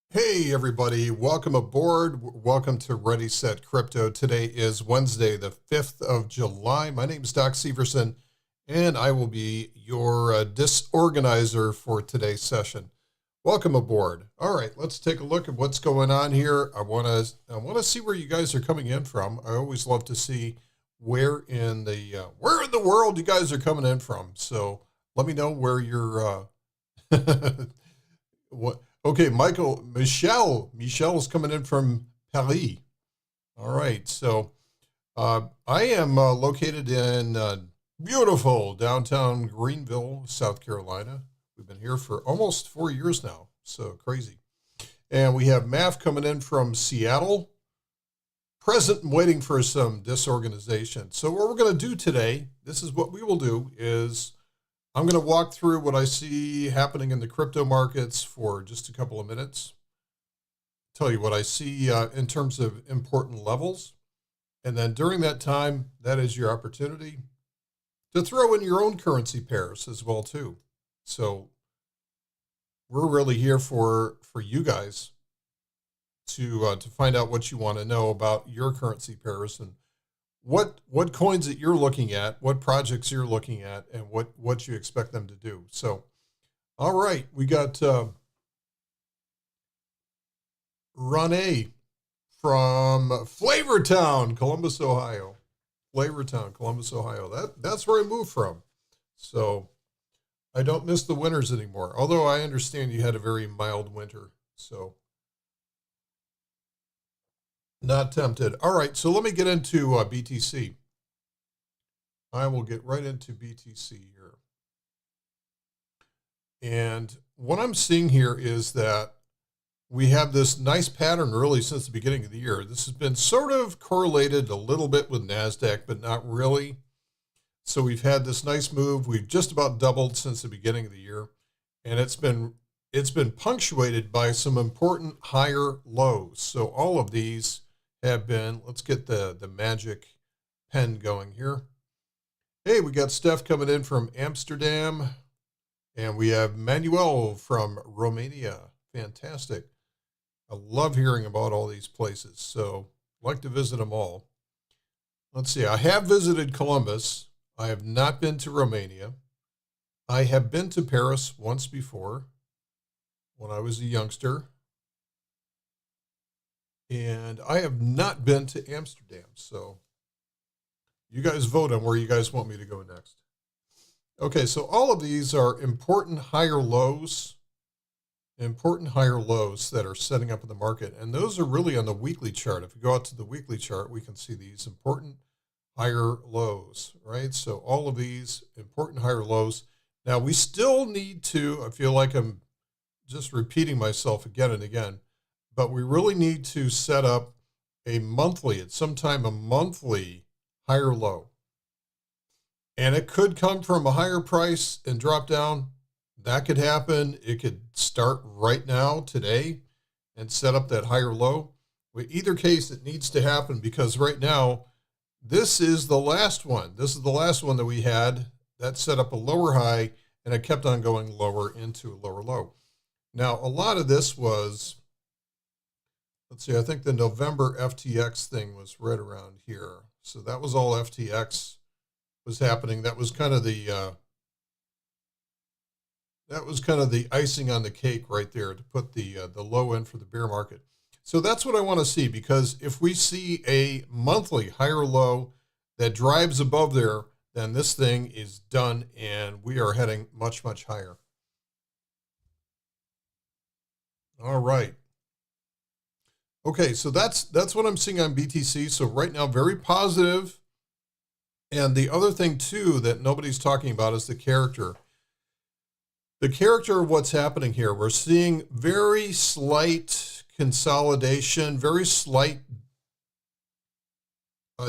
Hey everybody, welcome aboard. Welcome to Ready Set Crypto. Today is Wednesday, the 5th of July. My name is Doc Severson, and I will be your disorganizer for today's session. Welcome aboard. All right, let's take a look at what's going on here. I want to see where you guys are coming in from. I always love to see where in the world you guys are coming in from. So let me know where you're what. Okay, Michelle is coming in from Paris. All right, so I am located in beautiful downtown Greenville, South Carolina. We've been here for almost 4 years now, so crazy. And we have Mav coming in from Seattle, present and waiting for some disorganization. So what we're going to do today, this is what we will do, is I'm going to walk through what I see happening in the crypto markets for just a couple of minutes. Tell you what I see in terms of important levels. And then during that time, that is your opportunity to throw in your own currency pairs as well too. So we're really here for you guys to find out what you want to know about your currency pairs and what coins that you're looking at, what projects you're looking at, and what you expect them to do. So, all right, we got Rene from Flavortown, Columbus, Ohio. Flavortown, Columbus, Ohio. That's where I moved from. So I don't miss the winters anymore, although I understand you had a very mild winter. So not tempted. All right, so let me get into BTC. I will get right into BTC here. And what I'm seeing here is that we have this nice pattern really since the beginning of the year. This has been sort of correlated a little bit with NASDAQ, but not really. So we've had this nice move. We've just about doubled since the beginning of the year. And it's been punctuated by some important higher lows. So all of these have been, let's get the magic pen going here. Hey, we got Steph coming in from Amsterdam, and we have Manuel from Romania. Fantastic. I love hearing about all these places, so I'd like to visit them all. Let's see, I have visited Columbus. I have not been to Romania. I have been to Paris once before when I was a youngster. And I have not been to Amsterdam, so you guys vote on where you guys want me to go next. Okay, so all of these are important higher lows that are setting up in the market, and those are really on the weekly chart. If we go out to the weekly chart, we can see these important higher lows, right? So all of these important higher lows. Now, we still need to, I feel like I'm just repeating myself again and again, but we really need to set up a monthly, at some time, a monthly higher low. And it could come from a higher price and drop down. That could happen. It could start right now, today, and set up that higher low. With either case, it needs to happen because right now, this is the last one. This is the last one that we had that set up a lower high, and it kept on going lower into a lower low. Now, a lot of this was, let's see, I think the November FTX thing was right around here. So that was all FTX was happening. That was kind of the icing on the cake right there to put the low in for the bear market. So that's what I want to see, because if we see a monthly higher low that drives above there, then this thing is done and we are heading much, much higher. All right. Okay, so that's what I'm seeing on BTC. So right now, very positive. And the other thing too that nobody's talking about is the character. The character of what's happening here. We're seeing very slight consolidation, very slight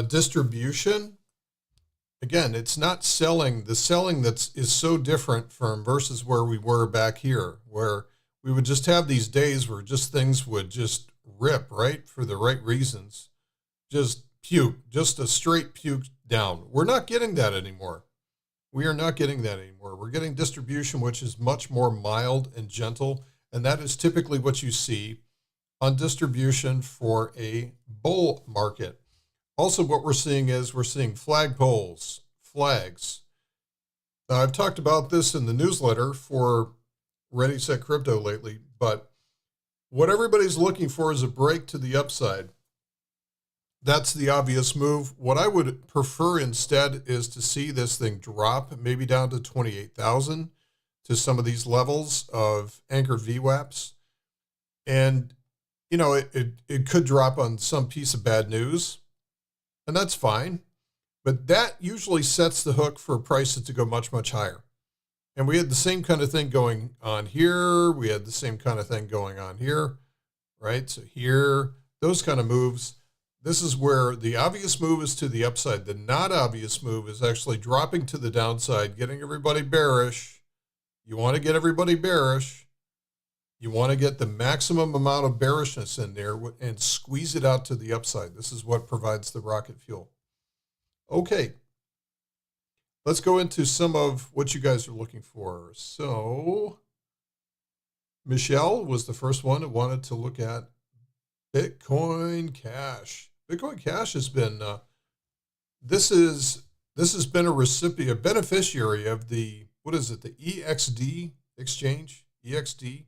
distribution. Again, it's not selling. The selling is so different from versus where we were back here, where we would just have these days where just things would just rip, right? For the right reasons. Just puke, just a straight puke down. We're not getting that anymore. We are not getting that anymore. We're getting distribution, which is much more mild and gentle. And that is typically what you see on distribution for a bull market. Also, what we're seeing is we're seeing flagpoles, flags. Now, I've talked about this in the newsletter for Ready Set Crypto lately, but what everybody's looking for is a break to the upside. That's the obvious move. What I would prefer instead is to see this thing drop maybe down to 28,000 to some of these levels of anchored VWAPs. And, you know, it could drop on some piece of bad news, and that's fine. But that usually sets the hook for prices to go much, much higher. And we had the same kind of thing going on here. We had the same kind of thing going on here, right? So here, those kind of moves. This is where the obvious move is to the upside. The not obvious move is actually dropping to the downside, getting everybody bearish. You want to get everybody bearish. You want to get the maximum amount of bearishness in there and squeeze it out to the upside. This is what provides the rocket fuel. Okay. Let's go into some of what you guys are looking for. So Michelle was the first one that wanted to look at Bitcoin Cash. Bitcoin Cash has been, this has been a beneficiary of the, what is it, the EXD exchange? EXD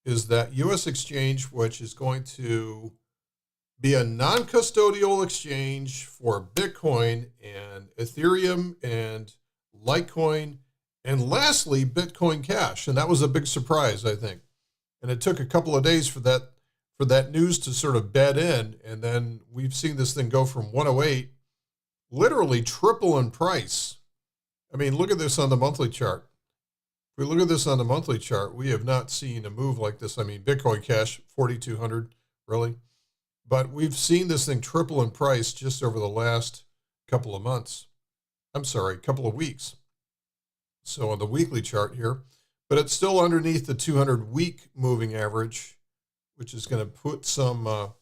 is that US exchange, which is going to be a non-custodial exchange for Bitcoin and Ethereum and Litecoin, and lastly, Bitcoin Cash. And that was a big surprise, I think. And it took a couple of days for that news to sort of bed in, and then we've seen this thing go from 108, literally triple in price. I mean, look at this on the monthly chart. If we look at this on the monthly chart, we have not seen a move like this. I mean, Bitcoin Cash, 4,200, really. But we've seen this thing triple in price just over the last couple of months. I'm sorry, couple of weeks. So on the weekly chart here, but it's still underneath the 200-week moving average, which is going to put some,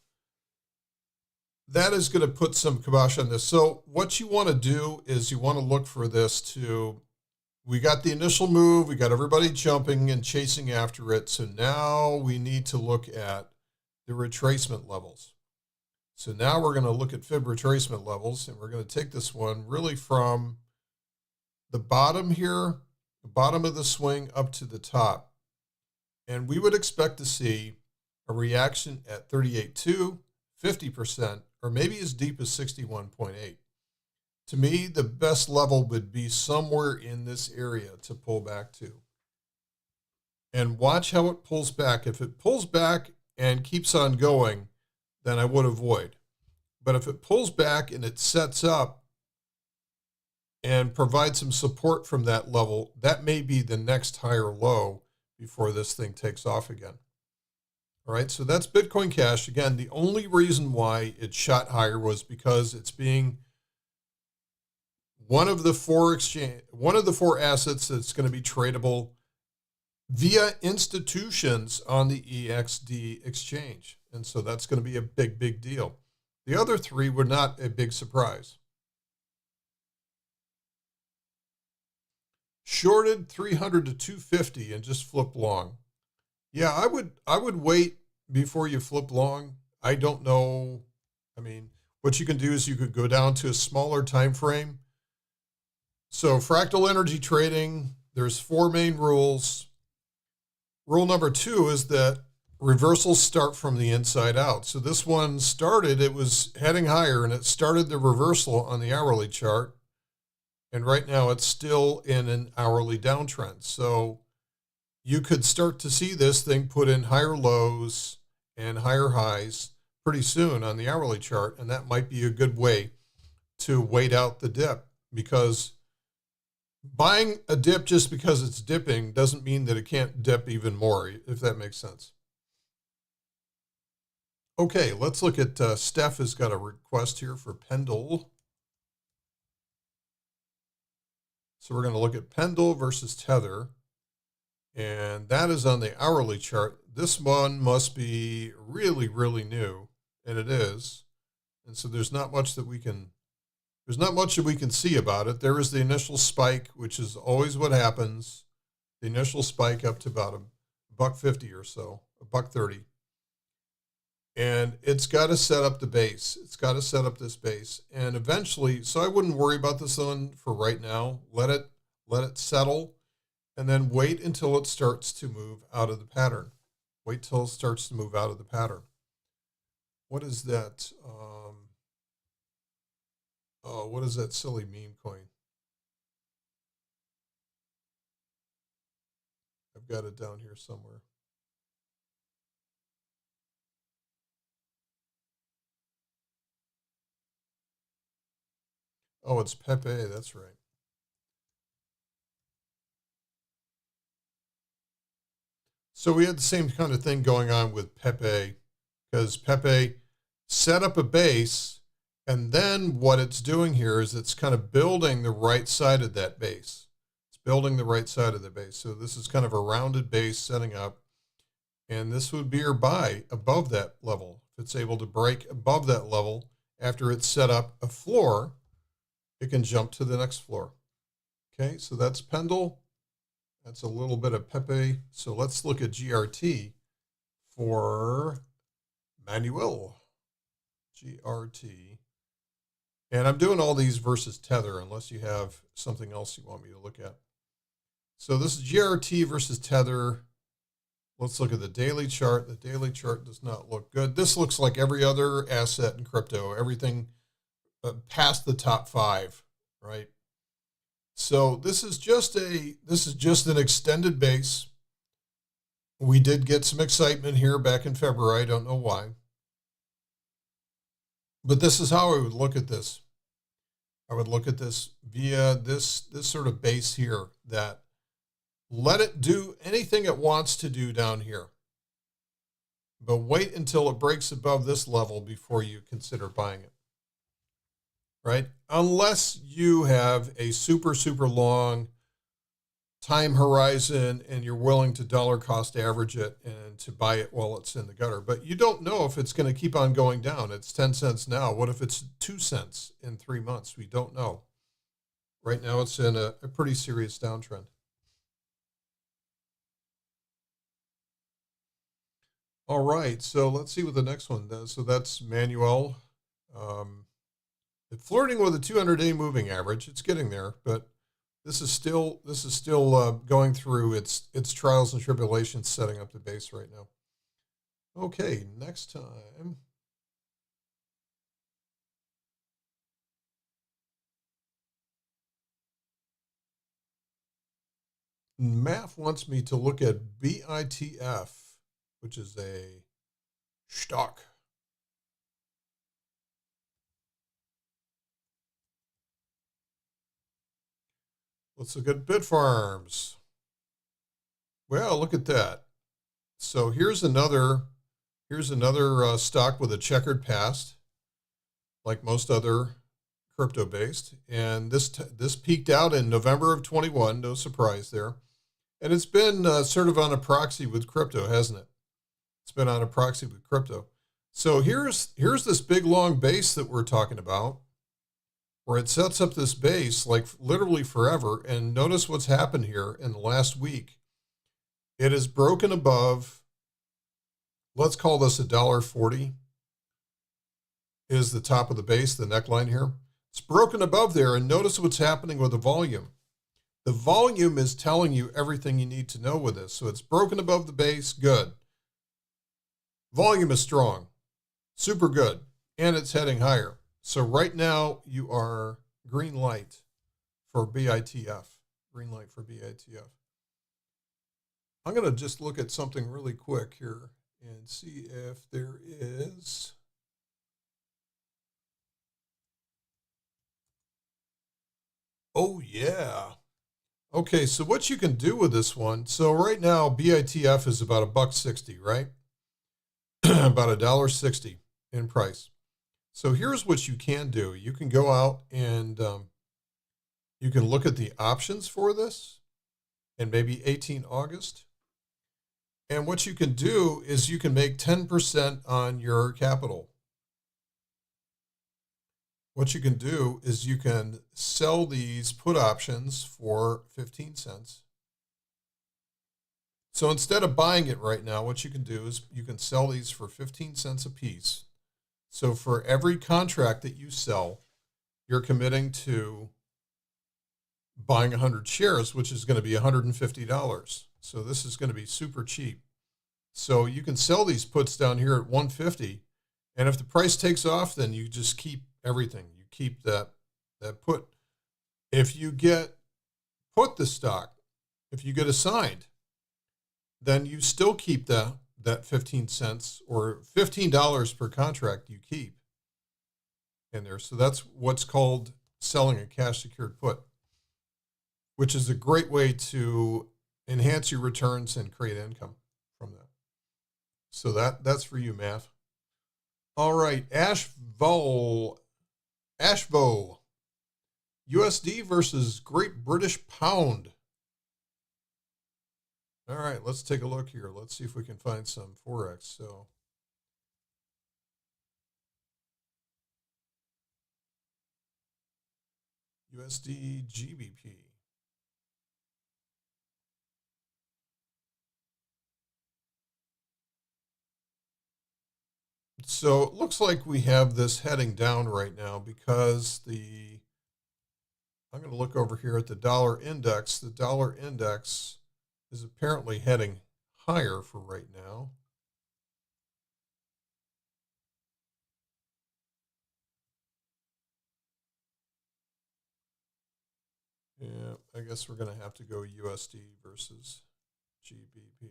that is going to put some kibosh on this. So what you want to do is you want to look for this to, we got the initial move, we got everybody jumping and chasing after it. So now we need to look at the retracement levels. So now we're going to look at fib retracement levels, and we're going to take this one really from the bottom here, the bottom of the swing up to the top. And we would expect to see a reaction at 38.2, 50%, or maybe as deep as 61.8. To me, the best level would be somewhere in this area to pull back to. And watch how it pulls back. If it pulls back and keeps on going, then I would avoid. But if it pulls back and it sets up and provides some support from that level, that may be the next higher low before this thing takes off again. All right, so that's Bitcoin Cash. Again, the only reason why it shot higher was because it's being one of the four assets that's going to be tradable via institutions on the EXD exchange. And so that's going to be a big, big deal. The other three were not a big surprise. Shorted 300 to 250 and just flip long. Yeah, I would wait before you flip long. I don't know. I mean, what you can do is you could go down to a smaller time frame. So fractal energy trading, there's four main rules. Rule number 2 is that reversals start from the inside out. So this one started, it was heading higher, and it started the reversal on the hourly chart. And right now it's still in an hourly downtrend. So you could start to see this thing put in higher lows and higher highs. pretty soon on the hourly chart, and that might be a good way to wait out the dip, because buying a dip just because it's dipping doesn't mean that it can't dip even more, if that makes sense. Okay, let's look at Steph has got a request here for Pendle. So we're going to look at Pendle versus Tether, and that is on the hourly chart. This one must be really, really new, and it is. And so there's not much that we can see about it. There is the initial spike, which is always what happens. The initial spike up to about $1.50 or so, $1.30. And it's got to set up the base. It's got to set up this base. And eventually, so I wouldn't worry about this one for right now. Let it settle, and then wait until it starts to move out of the pattern. Wait till it starts to move out of the pattern. What is that? What is that silly meme coin? I've got it down here somewhere. Oh, it's Pepe. That's right. So we had the same kind of thing going on with Pepe, because Pepe set up a base, and then what it's doing here is it's kind of building the right side of that base. It's building the right side of the base. So this is kind of a rounded base setting up, and this would be your buy above that level. If it's able to break above that level after it's set up a floor, it can jump to the next floor. Okay, so that's Pendle. That's a little bit of Pepe. So let's look at GRT for Manuel. GRT. And I'm doing all these versus Tether, unless you have something else you want me to look at. So this is GRT versus Tether. Let's look at the daily chart. The daily chart does not look good. This looks like every other asset in crypto, everything past the top 5, right? So this is just an extended base. We did get some excitement here back in February. I don't know why. But this is how I would look at this. I would look at this via this sort of base here, that let it do anything it wants to do down here. But wait until it breaks above this level before you consider buying it. Right? Unless you have a super, super long time horizon and you're willing to dollar cost average it and to buy it while it's in the gutter. But you don't know if it's going to keep on going down. It's 10 cents now. What if it's 2 cents in 3 months? We don't know. Right now it's in a pretty serious downtrend. All right, so let's see what the next one does. So that's Manuel. Flirting with a 200-day moving average. It's getting there, but this is still going through its trials and tribulations, setting up the base right now. Okay, next time. Math wants me to look at BITF, which is a stock. Let's look at BitFarms. Well, look at that. So here's another stock with a checkered past, like most other crypto-based. And this peaked out in November of 21. No surprise there. And it's been sort of on a proxy with crypto, hasn't it? It's been on a proxy with crypto. So here's this big long base that we're talking about, where it sets up this base like literally forever. And notice what's happened here in the last week. It is broken above, let's call this $1.40, is the top of the base, the neckline here. It's broken above there, and notice what's happening with the volume. The volume is telling you everything you need to know with this. So it's broken above the base, good. Volume is strong, super good, and it's heading higher. So right now you are green light for BITF. Green light for BITF. I'm going to just look at something really quick here and see if there is Oh, yeah. Okay, so what you can do with this one, so right now BITF is about $1.60, right? About $1.60 in price. So here's what you can do. You can go out and you can look at the options for this and maybe 18 August. And what you can do is you can make 10% on your capital. What you can do is you can sell these put options for 15 cents. So instead of buying it right now, what you can do is you can sell these for 15 cents a piece. So for every contract that you sell, you're committing to buying 100 shares, which is going to be $150. So this is going to be super cheap. So you can sell these puts down here at 150. And if the price takes off, then you just keep everything. You keep that put. If you get put the stock, if you get assigned, then you still keep that 15 cents or $15 per contract you keep in there. So that's what's called selling a cash secured put, which is a great way to enhance your returns and create income from that. So that's for you, Matt. All right, Ashvo, USD versus Great British Pound. All right, let's take a look here. Let's see if we can find some Forex. So USD GBP. So it looks like we have this heading down right now because I'm going to look over here at the dollar index. The dollar index is apparently heading higher for right now. Yeah, I guess we're going to have to go USD versus GBP.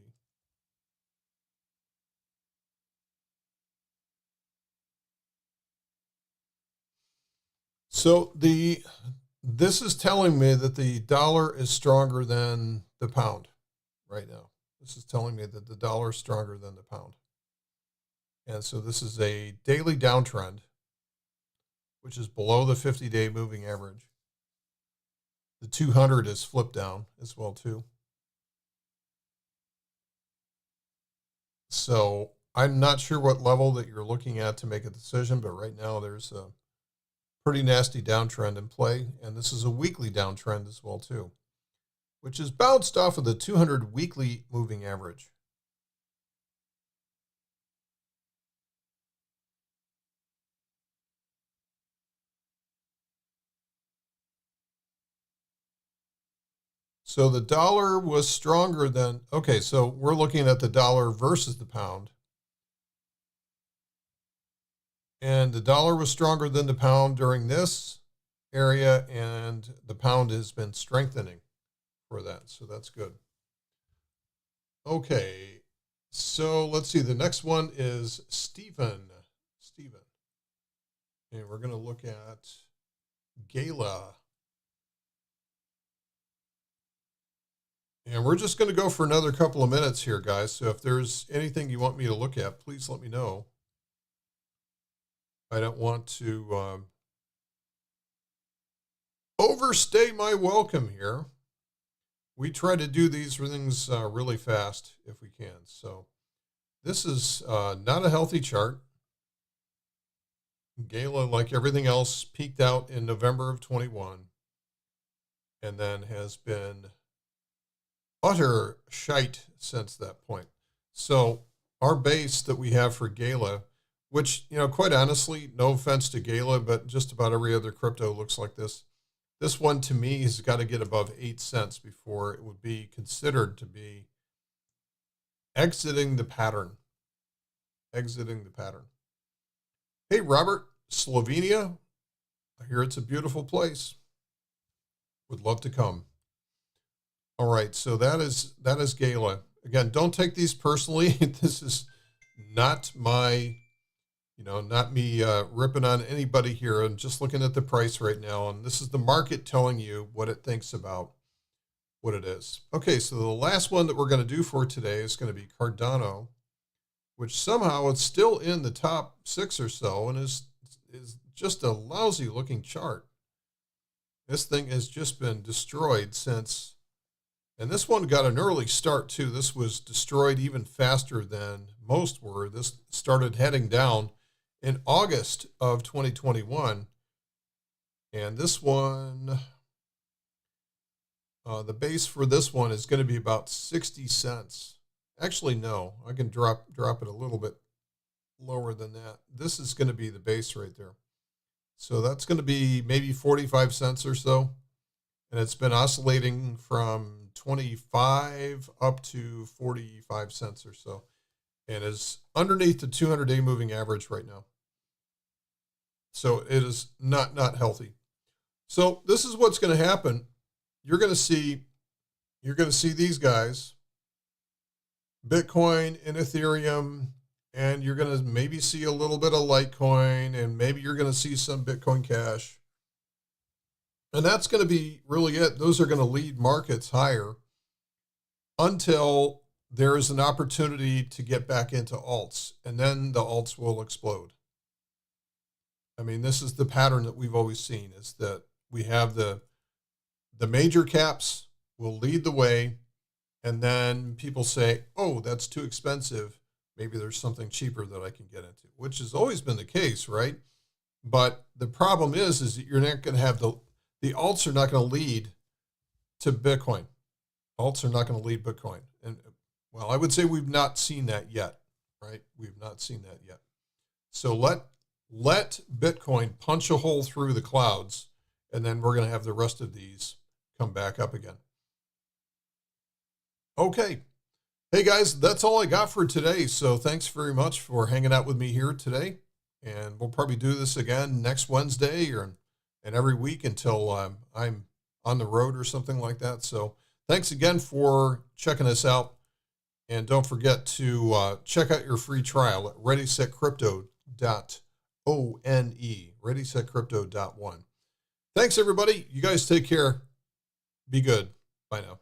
So this is telling me that the dollar is stronger than the pound right now. This is telling me that the dollar is stronger than the pound. And so this is a daily downtrend, which is below the 50-day moving average. The 200 is flipped down as well too. So I'm not sure what level that you're looking at to make a decision, but right now there's a pretty nasty downtrend in play, and this is a weekly downtrend as well too, which is bounced off of the 200 weekly moving average. So the dollar was stronger than, okay, so we're looking at the dollar versus the pound. And the dollar was stronger than the pound during this area, and the pound has been strengthening for that. So that's good. Okay, so let's see. The next one is Stephen. And we're going to look at Gala. And we're just going to go for another couple of minutes here, guys. So if there's anything you want me to look at, please let me know. I don't want to overstay my welcome here. We try to do these things really fast if we can. So this is not a healthy chart. Gala, like everything else, peaked out in November of 21 and then has been utter shite since that point. So our base that we have for Gala, which, you know, quite honestly, no offense to Gala, but just about every other crypto looks like this. This one to me has got to get above 8 cents before it would be considered to be exiting the pattern. Hey, Robert, Slovenia. I hear it's a beautiful place. Would love to come. All right, so that is Gala. Again, don't take these personally. This is not my, not me ripping on anybody here. I'm just looking at the price right now, and this is the market telling you what it thinks about what it is. Okay, so the last one that we're going to do for today is going to be Cardano, which somehow it's still in the top 6 or so and is just a lousy looking chart. This thing has just been destroyed since, and this one got an early start too. This was destroyed even faster than most were. This started heading down in August of 2021. And this one, the base for this one is going to be about 60 cents. Actually, no, I can drop it a little bit lower than that. This is going to be the base right there. So that's going to be maybe 45 cents or so. And it's been oscillating from 25 up to 45 cents or so. And is underneath the 200-day moving average right now. So it is not healthy. So this is what's going to happen. You're going to see these guys, Bitcoin and Ethereum, and you're going to maybe see a little bit of Litecoin, and maybe you're going to see some Bitcoin Cash. And that's going to be really it. Those are going to lead markets higher until there is an opportunity to get back into alts, and then the alts will explode. I mean, this is the pattern that we've always seen, is that we have the major caps will lead the way, and then people say, oh, that's too expensive. Maybe there's something cheaper that I can get into, which has always been the case, right? But the problem is that you're not going to have the alts are not going to lead to Bitcoin. Alts are not going to lead Bitcoin. And well, I would say we've not seen that yet, right? We've not seen that yet. So let Bitcoin punch a hole through the clouds, and then we're going to have the rest of these come back up again. Okay. Hey guys, that's all I got for today. So thanks very much for hanging out with me here today. And we'll probably do this again next Wednesday and every week until I'm on the road or something like that. So thanks again for checking us out. And don't forget to check out your free trial at readysetcrypto.ONE, readysetcrypto.ONE. Thanks, everybody. You guys take care. Be good. Bye now.